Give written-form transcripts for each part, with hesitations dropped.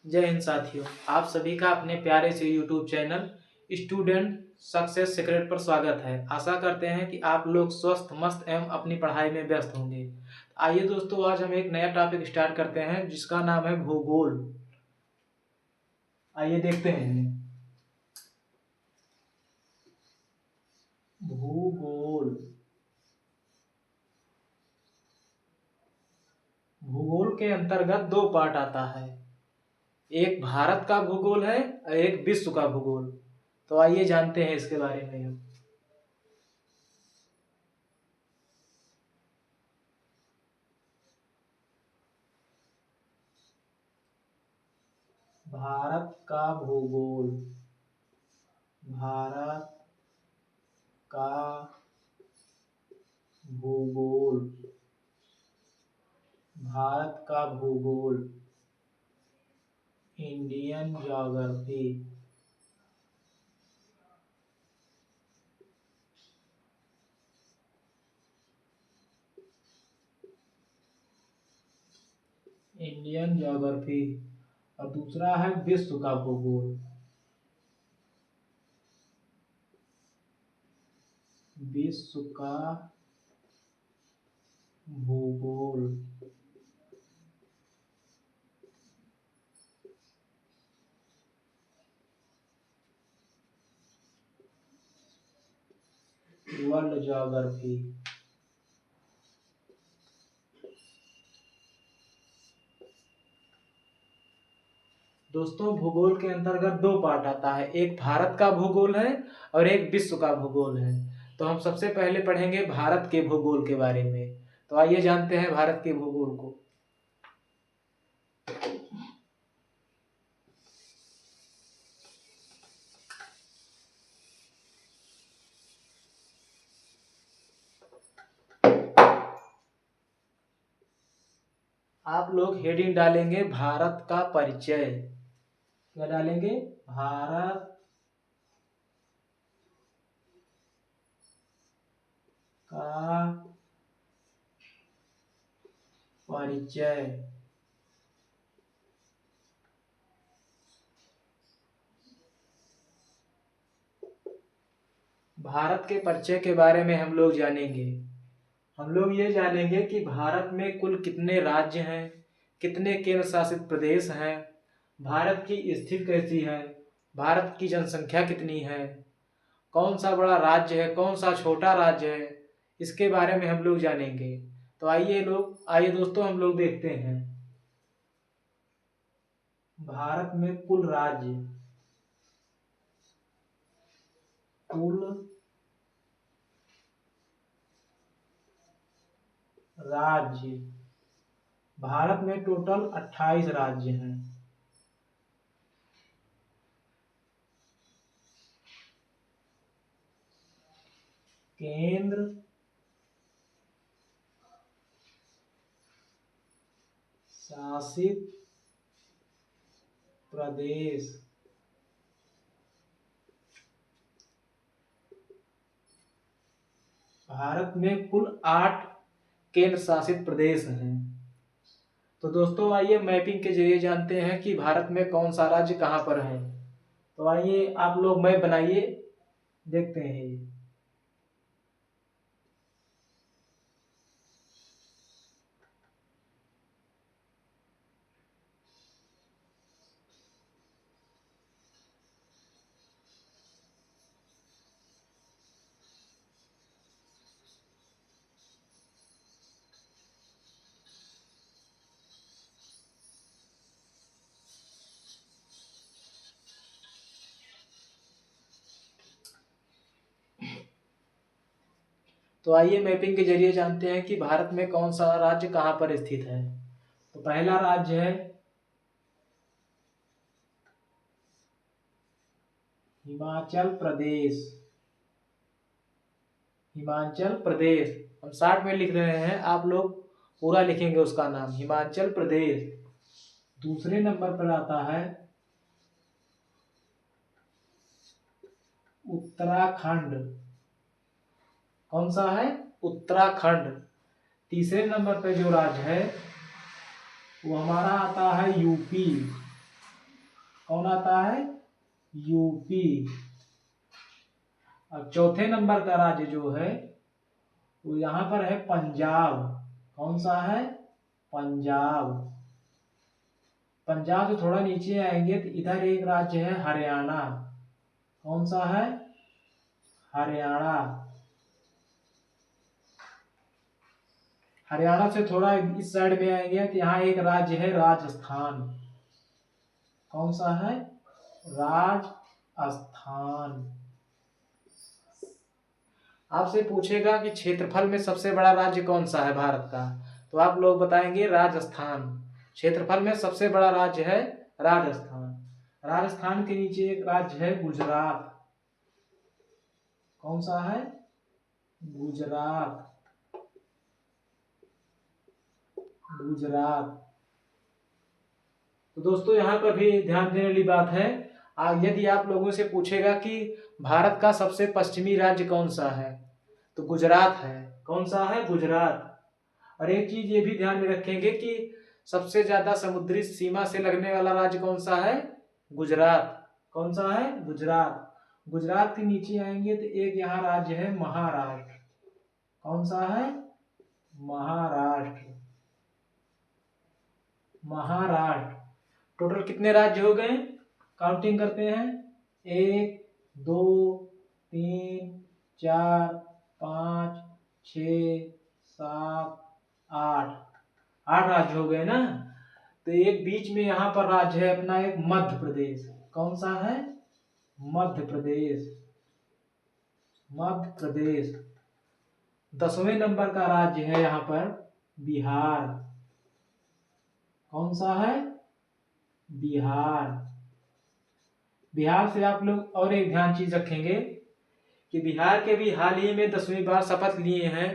जय हिंद साथियों, आप सभी का अपने प्यारे से YouTube channel student success secret पर स्वागत है। आशा करते हैं कि आप लोग स्वस्थ मस्त एवं अपनी पढ़ाई में व्यस्त होंगे। आइए दोस्तों, आज हम एक नया टॉपिक स्टार्ट करते हैं जिसका नाम है भूगोल। आइए देखते हैं। भूगोल। भूगोल के अंतर्गत दो पार्ट आता है, एक भारत का भूगोल है और एक विश्व का भूगोल। तो आइए जानते हैं इसके बारे में हम। भारत का भूगोल। भारत का भूगोल। भारत का भूगोल। Indian geography. Indian geography. और दूसरा है विश्व का भूगोल। विश्व का भूगोल। World geography. दोस्तों, भूगोल के अंतर्गत दो पार्ट आता है, एक भारत का भूगोल है और एक विश्व का भूगोल है। तो हम सबसे पहले पढ़ेंगे भारत के भूगोल के बारे में। तो आइए जानते हैं भारत के भूगोल को। आप लोग हेडिंग डालेंगे भारत का परिचय। क्या डालेंगे? भारत का परिचय। भारत के परिचय के बारे में हम लोग जानेंगे। हम लोग ये जानेंगे कि भारत में कुल कितने राज्य हैं, कितने केंद्र शासित प्रदेश हैं, भारत की स्थिति कैसी है, भारत की जनसंख्या कितनी है, कौन सा बड़ा राज्य है, कौन सा छोटा राज्य है, इसके बारे में हम लोग जानेंगे। तो आइए दोस्तों, हम लोग देखते हैं भारत में कुल राज्य। कुल राज्य भारत में टोटल 28 राज्य हैं। केंद्र शासित प्रदेश। भारत में कुल 8 केंद्र शासित प्रदेश हैं। तो दोस्तों, आइए मैपिंग के जरिए जानते हैं कि भारत में कौन सा राज्य कहाँ पर है। तो आइए आप लोग मैप बनाइए, देखते हैं ये। तो आइए मैपिंग के जरिए जानते हैं कि भारत में कौन सा राज्य कहाँ पर स्थित है। तो पहला राज्य है हिमाचल प्रदेश। हिमाचल प्रदेश हम शॉर्ट में लिख रहे हैं, आप लोग पूरा लिखेंगे उसका नाम, हिमाचल प्रदेश। दूसरे नंबर पर आता है उत्तराखंड। कौन सा है? उत्तराखंड। तीसरे नंबर पर जो राज्य है वो हमारा आता है यूपी। कौन आता है? यूपी। अब चौथे नंबर का राज्य जो है वो यहाँ पर है पंजाब। कौन सा है? पंजाब। पंजाब से थोड़ा नीचे आएंगे तो इधर एक राज्य है हरियाणा। कौन सा है? हरियाणा। हरियाणा से थोड़ा इस साइड में आएंगे तो यहाँ एक राज्य है राजस्थान। कौन सा है? राजस्थान। आपसे पूछेगा कि क्षेत्रफल में सबसे बड़ा राज्य कौन सा है भारत का, तो आप लोग बताएंगे राजस्थान। क्षेत्रफल में सबसे बड़ा राज्य है राजस्थान। राजस्थान के नीचे एक राज्य है गुजरात। कौन सा है? गुजरात। गुजरात। तो दोस्तों यहाँ पर भी ध्यान देने वाली बात है, यदि आप लोगों से पूछेगा कि भारत का सबसे पश्चिमी राज्य कौन सा है, तो गुजरात है। कौन सा है? गुजरात। और एक चीज ये भी ध्यान में रखेंगे कि सबसे ज्यादा समुद्री सीमा से लगने वाला राज्य कौन सा है? गुजरात। कौन सा है? गुजरात। गुजरात के नीचे आएंगे तो एक यहाँ राज्य है महाराष्ट्र। कौन सा है? महाराष्ट्र। महाराष्ट्र। टोटल कितने राज्य हो गए? काउंटिंग करते हैं। 1 2 3 4 5 6 7 8। 8 राज्य हो गए ना। तो एक बीच में यहाँ पर राज्य है अपना एक मध्य प्रदेश। कौन सा है? मध्य प्रदेश। मध्य प्रदेश। 10वें नंबर का राज्य है यहाँ पर बिहार। कौन सा है? बिहार। बिहार से आप लोग और एक ध्यान चीज रखेंगे कि बिहार के भी हाल ही में 10वीं बार शपथ लिए हैं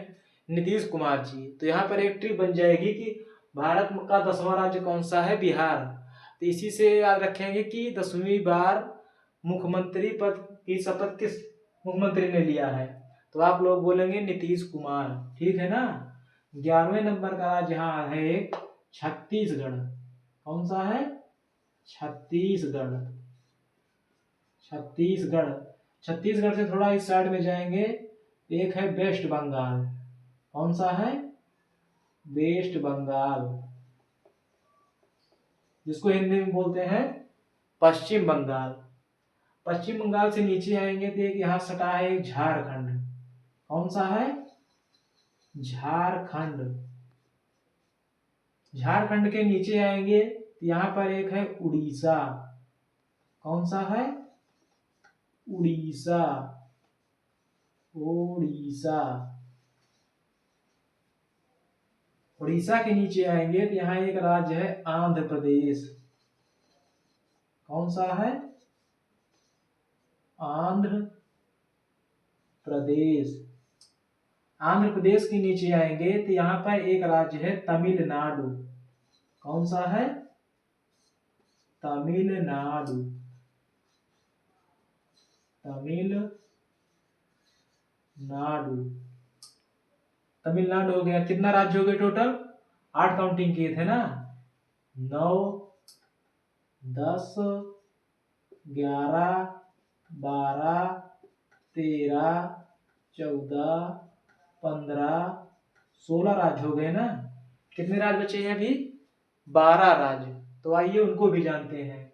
नीतीश कुमार जी। तो यहाँ पर एक ट्रिक बन जाएगी कि भारत का 10वां राज्य कौन सा है? बिहार। तो इसी से याद रखेंगे कि 10वीं बार मुख्यमंत्री पद की शपथ किस मुख्यमंत्री ने लिया है, तो आप लोग बोलेंगे नीतीश कुमार। ठीक है ना। 11वें नंबर का राज्य यहाँ है एक छत्तीसगढ़। कौन सा है? छत्तीसगढ़। छत्तीसगढ़। छत्तीसगढ़ से थोड़ा इस साइड में जाएंगे, एक है वेस्ट बंगाल। कौन सा है? वेस्ट बंगाल, जिसको हिंदी में बोलते हैं पश्चिम बंगाल। पश्चिम बंगाल से नीचे आएंगे तो एक यहाँ सटा है एक झारखंड। कौन सा है? झारखंड। झारखंड के नीचे आएंगे तो यहाँ पर एक है उड़ीसा। कौन सा है? उड़ीसा। उड़ीसा। उड़ीसा के नीचे आएंगे तो यहाँ एक राज्य है आंध्र प्रदेश। कौन सा है? आंध्र प्रदेश। आंध्र प्रदेश के नीचे आएंगे तो यहाँ पर एक राज्य है तमिलनाडु। कौन सा है? तमिलनाडु। तमिलनाडु। तमिलनाडु हो गया। कितना राज्य हो गए टोटल? 8 काउंटिंग किए थे ना। 9 10 11 12 13 14 15 16 राज्य हो गए ना। कितने राज्य बचे हैं अभी? 12 राज्य। तो आइए उनको भी जानते हैं।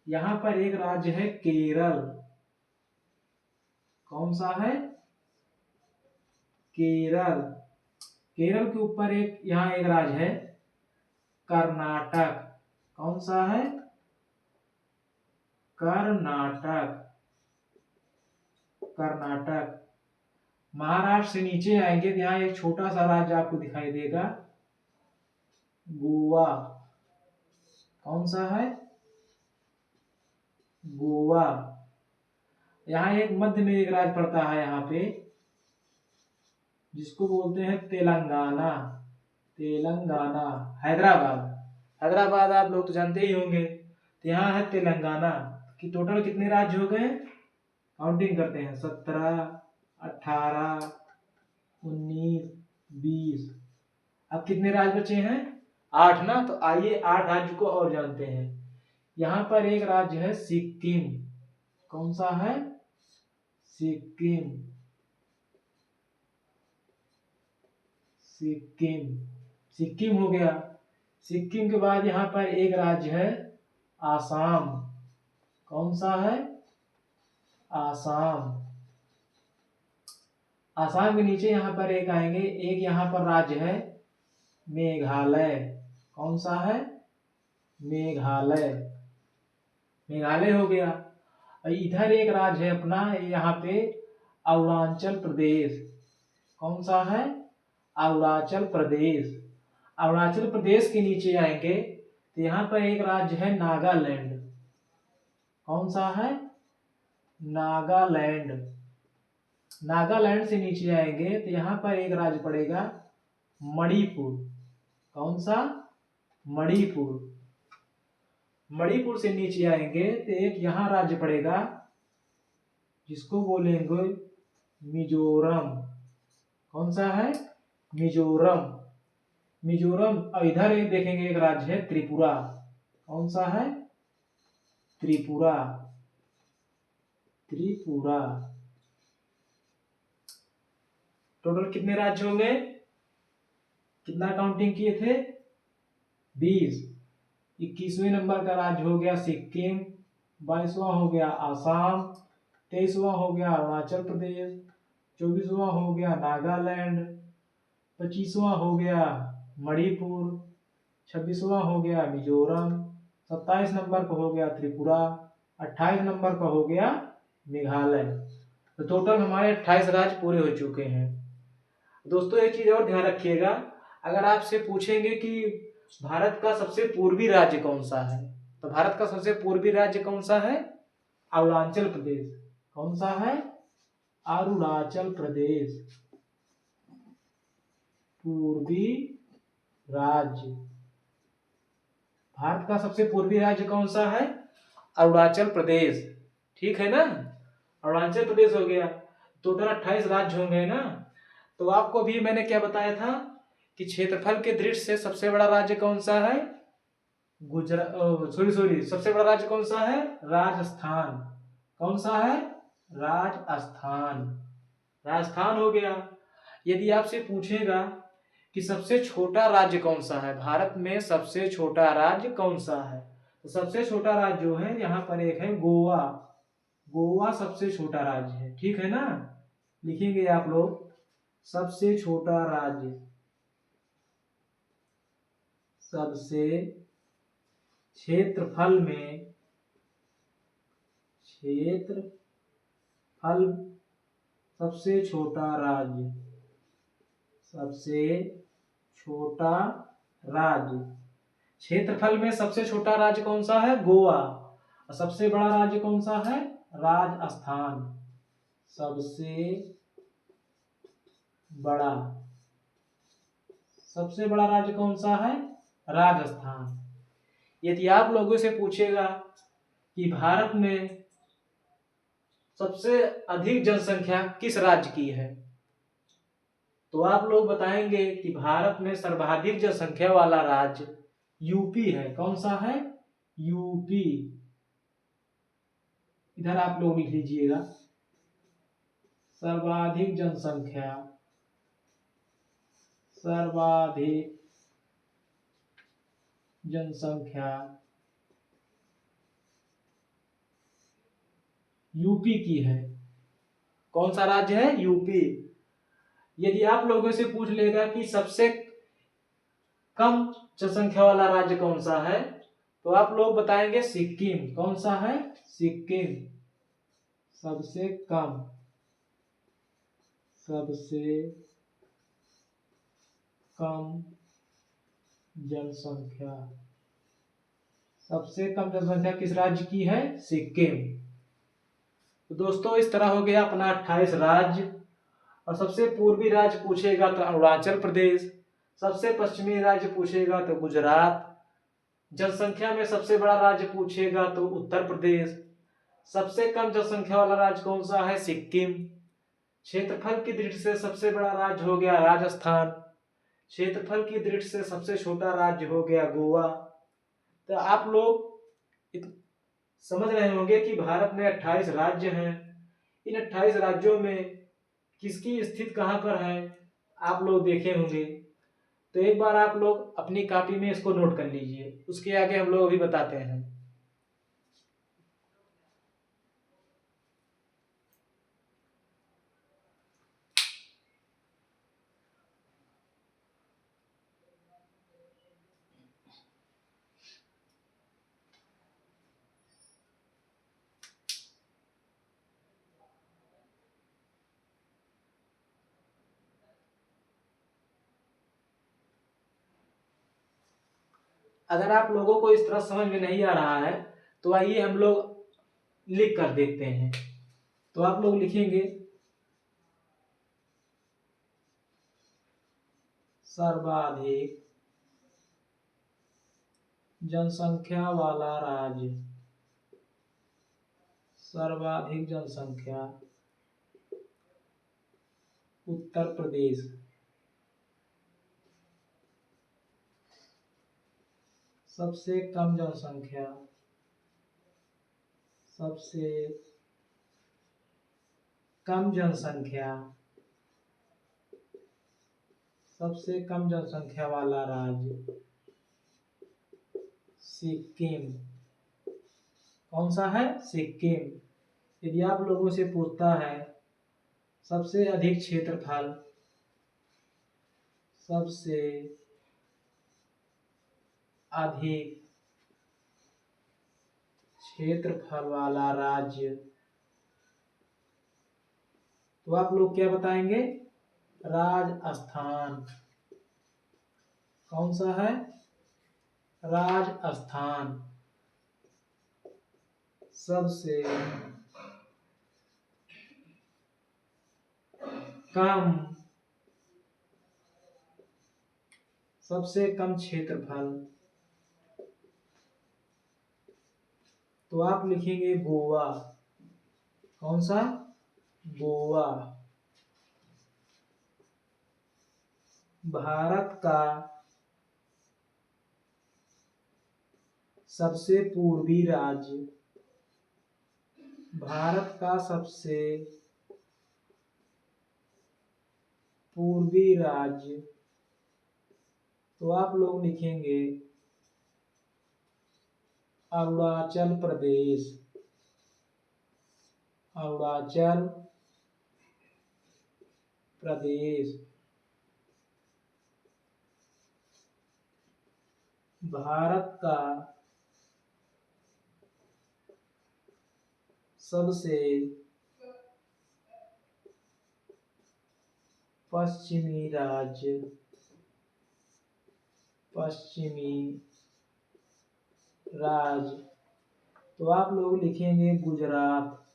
यहाँ पर एक राज्य है केरल। कौन सा है? केरल। केरल के ऊपर एक यहाँ एक राज्य है कर्नाटक। कौन सा है? कर्नाटक। कर्नाटक। महाराष्ट्र से नीचे आएंगे तो यहाँ एक छोटा सा राज्य आपको दिखाई देगा गोवा। कौन सा है? गोवा। यहाँ एक मध्य में एक राज्य पड़ता है यहाँ पे, जिसको बोलते हैं तेलंगाना। तेलंगाना। हैदराबाद। हैदराबाद आप लोग तो जानते ही होंगे। तो यहाँ है तेलंगाना। कि टोटल कितने राज्य हो गए? काउंटिंग करते हैं। 17 18 19 20। अब कितने राज्य बचे हैं? 8 ना। तो आइए 8 राज्य को और जानते हैं। यहाँ पर एक राज्य है सिक्किम। कौन सा है? सिक्किम। सिक्किम, सिक्किम हो गया। सिक्किम के बाद यहाँ पर एक राज्य है आसाम। कौन सा है? आसाम। आसाम के नीचे यहाँ पर एक आएंगे, एक यहाँ पर राज्य है मेघालय। कौन सा है? मेघालय। मेघालय हो गया। और इधर एक राज्य है अपना यहाँ पे अरुणाचल प्रदेश। कौन सा है? अरुणाचल प्रदेश। अरुणाचल प्रदेश के नीचे आएंगे तो यहाँ पर एक राज्य है नागालैंड। कौन सा है? नागालैंड। नागालैंड से नीचे आएंगे तो यहाँ पर एक राज्य पड़ेगा मणिपुर। कौन सा? मणिपुर। मणिपुर से नीचे आएंगे तो एक यहाँ राज्य पड़ेगा जिसको बोलेंगे मिजोरम। कौन सा है? मिजोरम। मिजोरम। और इधर एक देखेंगे एक राज्य है त्रिपुरा। कौन सा है? त्रिपुरा। त्रिपुरा। टोटल कितने राज्य होंगे? कितना काउंटिंग किए थे? 20। 21वें नंबर का राज्य हो गया सिक्किम, 22वां हो गया आसाम, 23वां हो गया अरुणाचल प्रदेश, 24वां हो गया नागालैंड, 25वां हो गया मणिपुर, 26वां हो गया मिजोरम, 27 नंबर का हो गया त्रिपुरा, 28 नंबर का हो गया मेघालय। तो टोटल हमारे 28 राज्य पूरे हो चुके हैं। दोस्तों एक चीज और ध्यान रखिएगा, अगर आपसे पूछेंगे कि भारत का सबसे पूर्वी राज्य कौन सा है, तो भारत का सबसे पूर्वी राज्य कौन सा है? अरुणाचल प्रदेश। कौन सा है? अरुणाचल प्रदेश। पूर्वी राज्य। भारत का सबसे पूर्वी राज्य कौन सा है? अरुणाचल प्रदेश। ठीक है ना? अरुणाचल प्रदेश हो गया। टोटल 28 राज्य होंगे ना। तो आपको भी मैंने क्या बताया था कि क्षेत्रफल के दृष्टि से सबसे बड़ा राज्य कौन सा है? सबसे बड़ा राज्य कौन सा है? राजस्थान। कौन सा है? राजस्थान। राजस्थान हो गया। यदि आपसे पूछेगा कि सबसे छोटा राज्य कौन सा है, भारत में सबसे छोटा राज्य कौन सा है, तो सबसे छोटा राज्य जो है यहाँ पर एक है गोवा। गोवा सबसे छोटा राज्य है। ठीक है ना? लिखेंगे आप लोग सबसे छोटा राज्य। सबसे क्षेत्रफल सबसे छोटा राज्य। सबसे छोटा राज्य। क्षेत्रफल में सबसे छोटा राज्य कौन सा है? गोवा। और सबसे बड़ा राज्य कौन सा है? राजस्थान। सबसे बड़ा राज्य कौन सा है? राजस्थान। यदि आप लोगों से पूछेगा कि भारत में सबसे अधिक जनसंख्या किस राज्य की है, तो आप लोग बताएंगे कि भारत में सर्वाधिक जनसंख्या वाला राज्य यूपी है। कौन सा है? यूपी। इधर आप लोग लिख लीजिएगा सर्वाधिक जनसंख्या। सर्वाधिक जनसंख्या यूपी की है। कौन सा राज्य है? यूपी। यदि आप लोगों से पूछ लेगा कि सबसे कम जनसंख्या वाला राज्य कौन सा है, तो आप लोग बताएंगे सिक्किम। कौन सा है? सिक्किम। सबसे कम जनसंख्या। सबसे कम जनसंख्या किस राज्य की है? सिक्किम। तो दोस्तों इस तरह हो गया अपना 28 राज्य। और सबसे पूर्वी राज्य पूछेगा तो अरुणाचल प्रदेश, सबसे पश्चिमी राज्य पूछेगा तो गुजरात, जनसंख्या में सबसे बड़ा राज्य पूछेगा तो उत्तर प्रदेश, सबसे कम जनसंख्या वाला राज्य कौन सा है? सिक्किम। क्षेत्रफल की दृष्टि से सबसे बड़ा राज्य हो गया राजस्थान। क्षेत्रफल की दृष्टि से सबसे छोटा राज्य हो गया गोवा। तो आप लोग इत- समझ रहे होंगे कि भारत में 28 राज्य हैं। इन 28 राज्यों में किसकी स्थिति कहाँ पर है आप लोग देखे होंगे। तो एक बार आप लोग अपनी कॉपी में इसको नोट कर लीजिए, उसके आगे हम लोग अभी बताते हैं। अगर आप लोगों को इस तरह समझ में नहीं आ रहा है तो आइए हम लोग लिख कर देखते हैं। तो आप लोग लिखेंगे सर्वाधिक जनसंख्या वाला राज्य, सर्वाधिक जनसंख्या उत्तर प्रदेश, सबसे कम जनसंख्या, सबसे कम जनसंख्या, सबसे कम जनसंख्या वाला राज्य सिक्किम। कौन सा है? सिक्किम। यदि आप लोगों से पूछता है सबसे अधिक क्षेत्रफल, सबसे अधिक क्षेत्रफल वाला राज्य, तो आप लोग क्या बताएंगे? राजस्थान। कौन सा है? राजस्थान। सबसे कम, सबसे कम क्षेत्रफल, तो आप लिखेंगे गोवा। कौन सा? गोवा। भारत का सबसे पूर्वी राज्य, भारत का सबसे पूर्वी राज्य, तो आप लोग लिखेंगे अरुणाचल प्रदेश। अरुणाचल प्रदेश। भारत का सबसे पश्चिमी राज्य, पश्चिमी राज्य, तो आप लोग लिखेंगे गुजरात।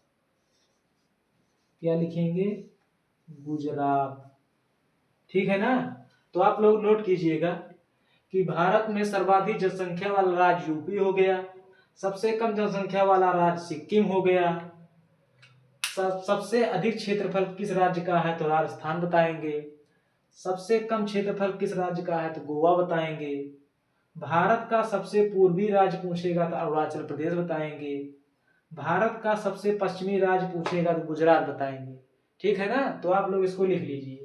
क्या लिखेंगे? गुजरात। ठीक है ना? तो आप लोग नोट कीजिएगा कि भारत में सर्वाधिक जनसंख्या वाला राज्य यूपी हो गया, सबसे कम जनसंख्या वाला राज्य सिक्किम हो गया, सबसे अधिक क्षेत्रफल किस राज्य का है तो राजस्थान बताएंगे, सबसे कम क्षेत्रफल किस राज्य का है तो गोवा बताएंगे, भारत का सबसे पूर्वी राज्य पूछेगा तो अरुणाचल प्रदेश बताएंगे, भारत का सबसे पश्चिमी राज्य पूछेगा तो गुजरात बताएंगे। ठीक है ना? तो आप लोग इसको लिख लीजिए।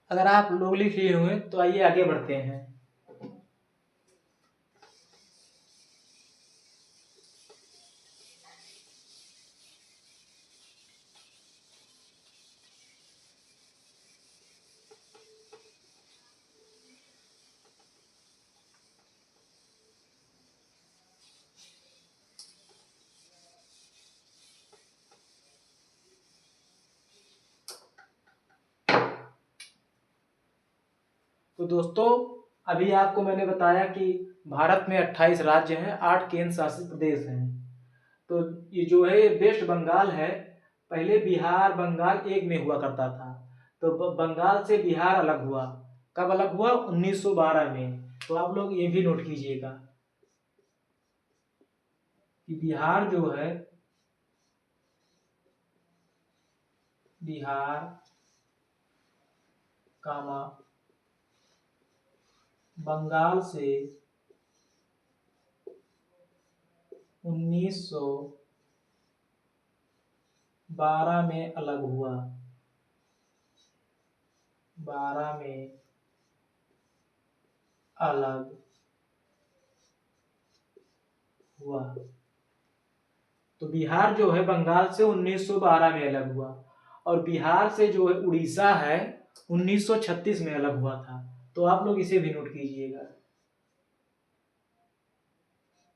अगर आप लोग लिख लिए हुए तो आइए आगे बढ़ते हैं। तो दोस्तों, अभी आपको मैंने बताया कि भारत में 28 राज्य हैं, 8 केंद्र शासित प्रदेश हैं। तो ये जो है वेस्ट बंगाल है, पहले बिहार बंगाल एक में हुआ करता था। तो बंगाल से बिहार अलग हुआ। कब अलग हुआ? 1912 में। तो आप लोग ये भी नोट कीजिएगा कि बिहार जो है, बिहार कामा बंगाल से 1912 में अलग हुआ। 12 में अलग हुआ। तो बिहार जो है बंगाल से 1912 में अलग हुआ, और बिहार से जो है उड़ीसा है 1936 में अलग हुआ था। तो आप लोग इसे भी नोट कीजिएगा।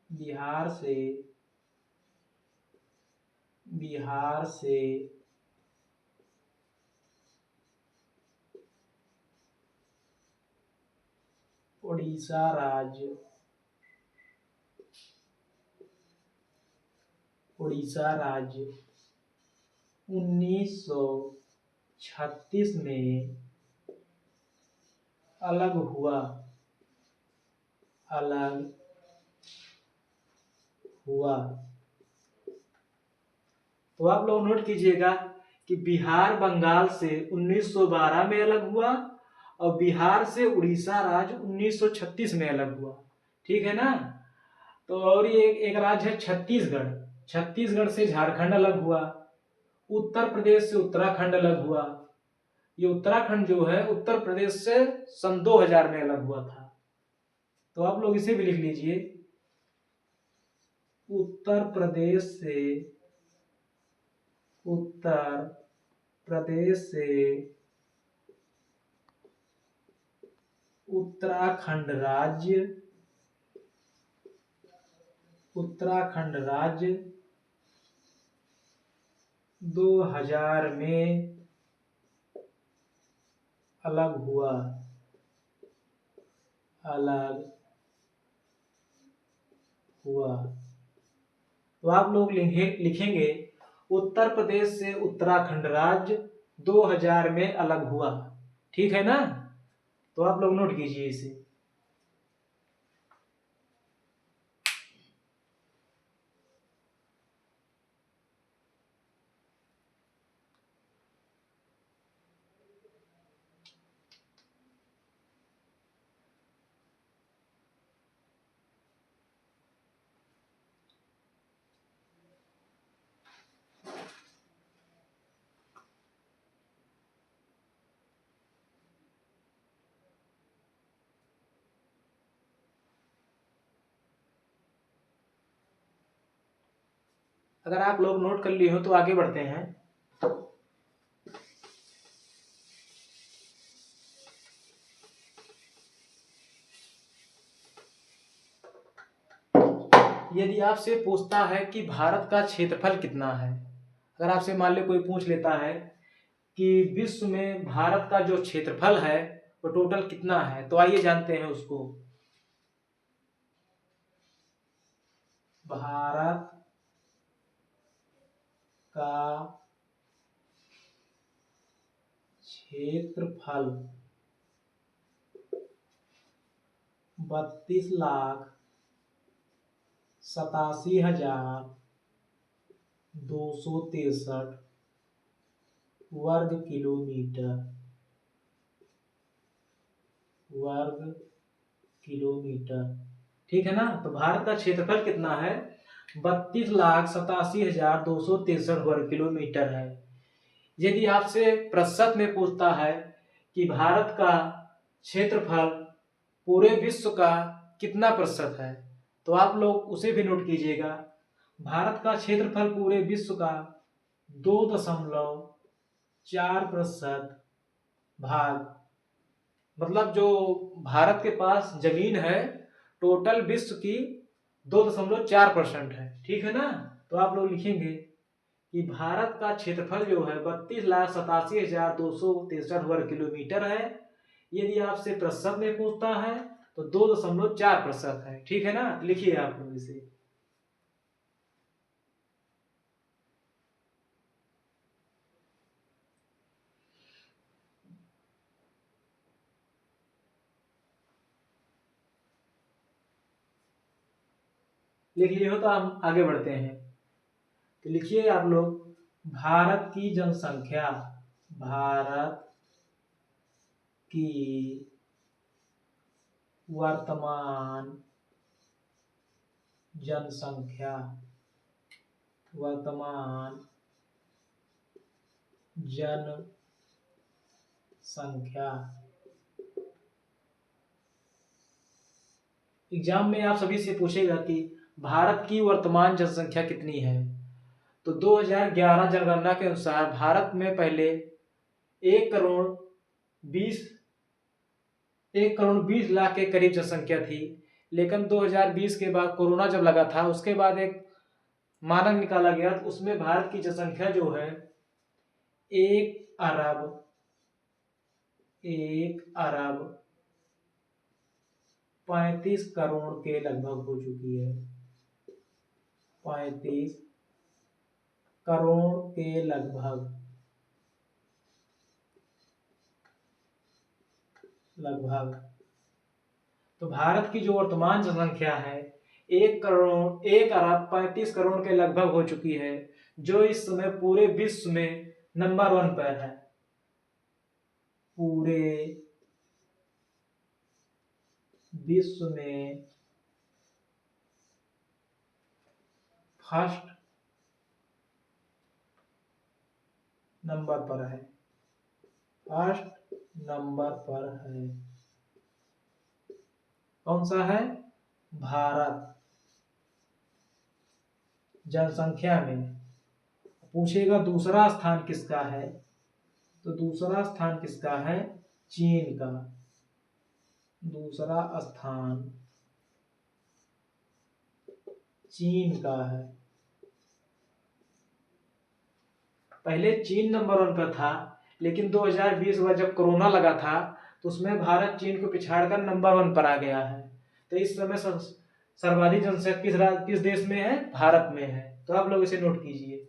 बिहार से उड़ीसा राज्य 1936 में अलग हुआ। तो आप लोग नोट कीजिएगा कि बिहार बंगाल से 1912 में अलग हुआ, और बिहार से उड़ीसा राज्य 1936 में अलग हुआ। ठीक है ना? तो और ये एक राज्य है छत्तीसगढ़। छत्तीसगढ़ से झारखंड अलग हुआ। उत्तर प्रदेश से उत्तराखंड अलग हुआ। ये उत्तराखंड जो है उत्तर प्रदेश से सन 2000 में अलग हुआ था। तो आप लोग इसे भी लिख लीजिए। उत्तर प्रदेश से उत्तराखंड राज्य 2000 में अलग हुआ। तो आप लोग लिखेंगे उत्तर प्रदेश से उत्तराखंड राज्य 2000 में अलग हुआ। ठीक है ना? तो आप लोग नोट कीजिए इसे। अगर आप लोग नोट कर लिए हो तो आगे बढ़ते हैं। यदि आपसे पूछता है कि भारत का क्षेत्रफल कितना है, अगर आपसे मान लो कोई पूछ लेता है कि विश्व में भारत का जो क्षेत्रफल है वो टोटल कितना है, तो आइए जानते हैं उसको। भारत का क्षेत्रफल 32,87,263 वर्ग किलोमीटर। ठीक है ना? तो भारत का क्षेत्रफल कितना है? 32,87,263 वर्ग किलोमीटर है। यदि आपसे प्रतिशत में पूछता है कि भारत का क्षेत्रफल पूरे विश्व का कितना प्रतिशत है, तो आप लोग उसे भी नोट कीजिएगा। भारत का क्षेत्रफल पूरे विश्व का 2.4% भाग, मतलब जो भारत के पास जमीन है टोटल विश्व की 2.4% है। ठीक है ना? तो आप लोग लिखेंगे कि भारत का क्षेत्रफल जो है 32,87,263 वर्ग किलोमीटर है। यदि आपसे प्रतिशत में पूछता है तो 2.4% है। ठीक है ना, लिखिए आप लोग इसे। लिख लिए हो तो हम आगे बढ़ते हैं। तो लिखिए आप लोग, भारत की जनसंख्या, भारत की वर्तमान जनसंख्या, वर्तमान जनसंख्या। एग्जाम में आप सभी से पूछेगा कि भारत की वर्तमान जनसंख्या कितनी है। तो 2011 जनगणना के अनुसार भारत में पहले 1 करोड़ 20 लाख के करीब जनसंख्या थी, लेकिन 2020 के बाद कोरोना जब लगा था उसके बाद एक मानक निकाला गया, तो उसमें भारत की जनसंख्या जो है 1 अरब 35 करोड़ के लगभग हो चुकी है। 35 करोड़ के लगभग तो भारत की जो वर्तमान जनसंख्या है 1 अरब 35 करोड़ के लगभग हो चुकी है, जो इस समय पूरे विश्व में नंबर 1 पर है। पूरे विश्व में फर्स्ट नंबर पर है, फर्स्ट नंबर पर है। कौन सा है? भारत। जनसंख्या में पूछेगा दूसरा स्थान किसका है, तो दूसरा स्थान किसका है? चीन का। दूसरा स्थान चीन का है। पहले चीन नंबर 1 पर था, लेकिन 2020 में जब कोरोना लगा था तो उसमें भारत चीन को पिछाड़कर नंबर 1 पर आ गया है। तो इस समय सर्वाधिक जनसंख्या किस देश में है? भारत में है। तो आप लोग इसे नोट कीजिए।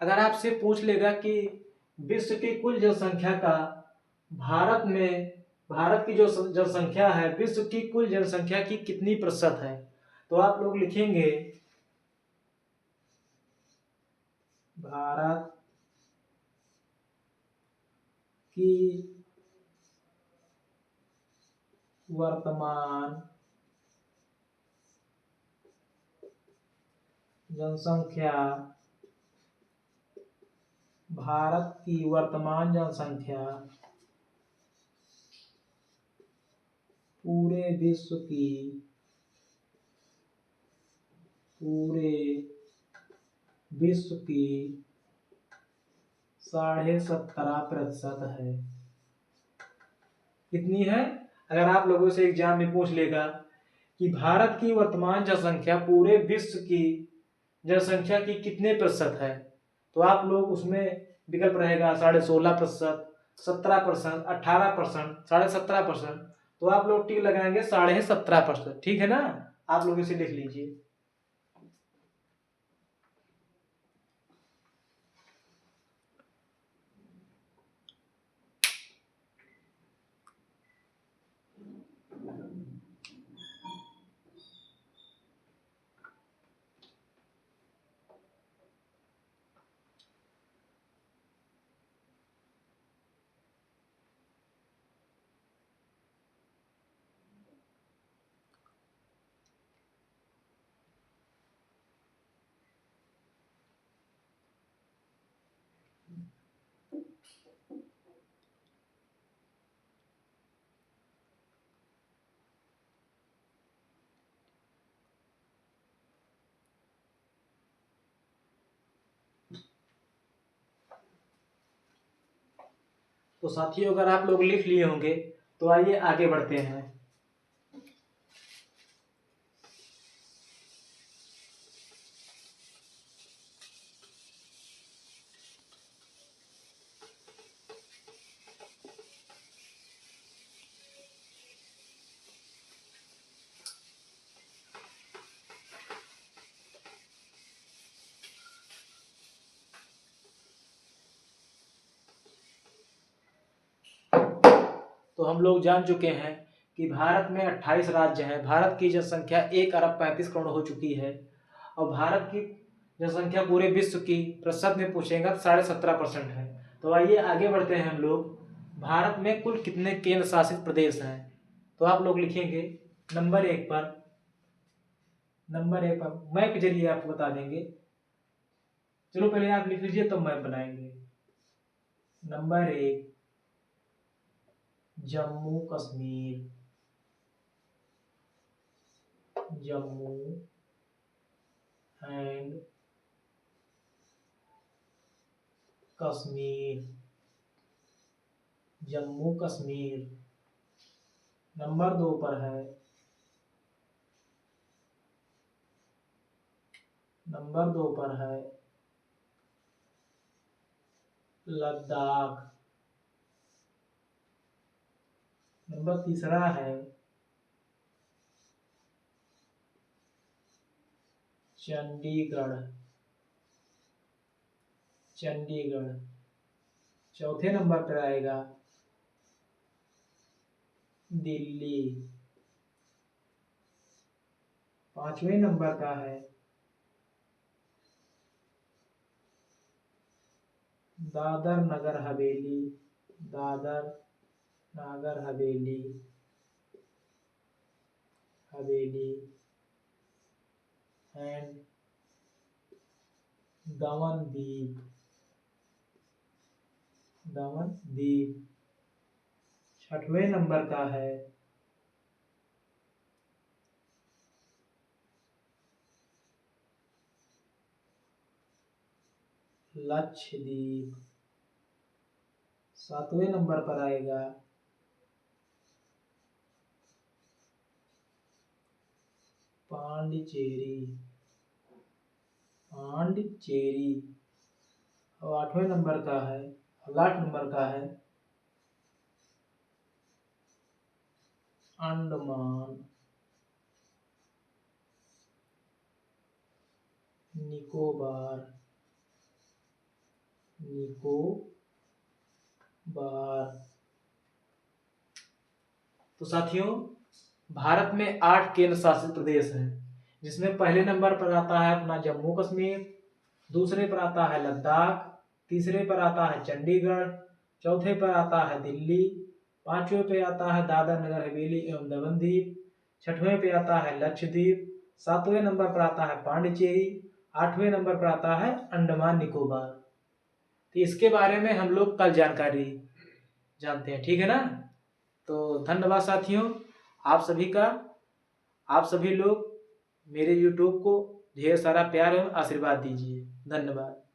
अगर आपसे पूछ लेगा कि विश्व की कुल जनसंख्या का भारत की जो जनसंख्या है विश्व की कुल जनसंख्या की कितनी प्रतिशत है, तो आप लोग लिखेंगे भारत की वर्तमान जनसंख्या, भारत की वर्तमान जनसंख्या पूरे विश्व की 17.5% है। कितनी है? अगर आप लोगों से एग्जाम में पूछ लेगा कि भारत की वर्तमान जनसंख्या पूरे विश्व की जनसंख्या की कितने प्रतिशत है, तो आप लोग उसमें विकल्प रहेगा 16.5%, 17%, 18%, 17.5%। तो आप लोग टिक लगाएंगे 17.5%। ठीक है ना, आप लोग इसे लिख लीजिए। तो साथियों, अगर आप लोग लिख लिए होंगे तो आइए आगे बढ़ते हैं। तो हम लोग जान चुके हैं कि भारत में 28 राज्य हैं। भारत की जनसंख्या 1 अरब 35 करोड़ हो चुकी है और भारत की जनसंख्या पूरे विश्व की प्रतिशत में पूछेगा तो 17.5% है। तो आइए आगे बढ़ते हैं हम लोग। भारत में कुल कितने केंद्र शासित प्रदेश हैं? तो आप लोग लिखेंगे नंबर 1 पर मैप के जरिए आपको बता देंगे। चलो पहले आप लिख लीजिए तो मैप बनाएंगे। Number 1 Jammu Kashmir, Jammu and Kashmir, Jammu Kashmir. Number 2 पर है, नंबर 2 पर है लद्दाख। नंबर 3 है चंडीगढ़, चंडीगढ़। चौथे नंबर पर आएगा दिल्ली। 5वें नंबर का है दादर नगर हवेली, दादर नगर हवेली, हवेली एंड दमन दीव, दमन दीव। 6वें नंबर का है लक्षद्वीप। 7वें नंबर पर आएगा पांडिचेरी, पांडिचेरी। और 8वें नंबर का है, 8 नंबर का है अंडमान निकोबार, निकोबार। तो साथियों भारत में 8 केंद्र शासित प्रदेश हैं, जिसमें पहले नंबर पर आता है अपना जम्मू कश्मीर, दूसरे पर आता है लद्दाख, तीसरे पर आता है चंडीगढ़, चौथे पर आता है दिल्ली, 5वें पे आता है दादर नगर हवेली एवं दमन दीव, 6वें पे आता है लक्षद्वीप, 7वें नंबर पर आता है पांडिचेरी, 8वें नंबर पर आता है अंडमान निकोबार। तो इसके बारे में हम लोग कल जानकारी जानते हैं, ठीक है ना। तो धन्यवाद साथियों आप सभी का। आप सभी लोग मेरे YouTube को ढेर सारा प्यार एवं आशीर्वाद दीजिए। धन्यवाद।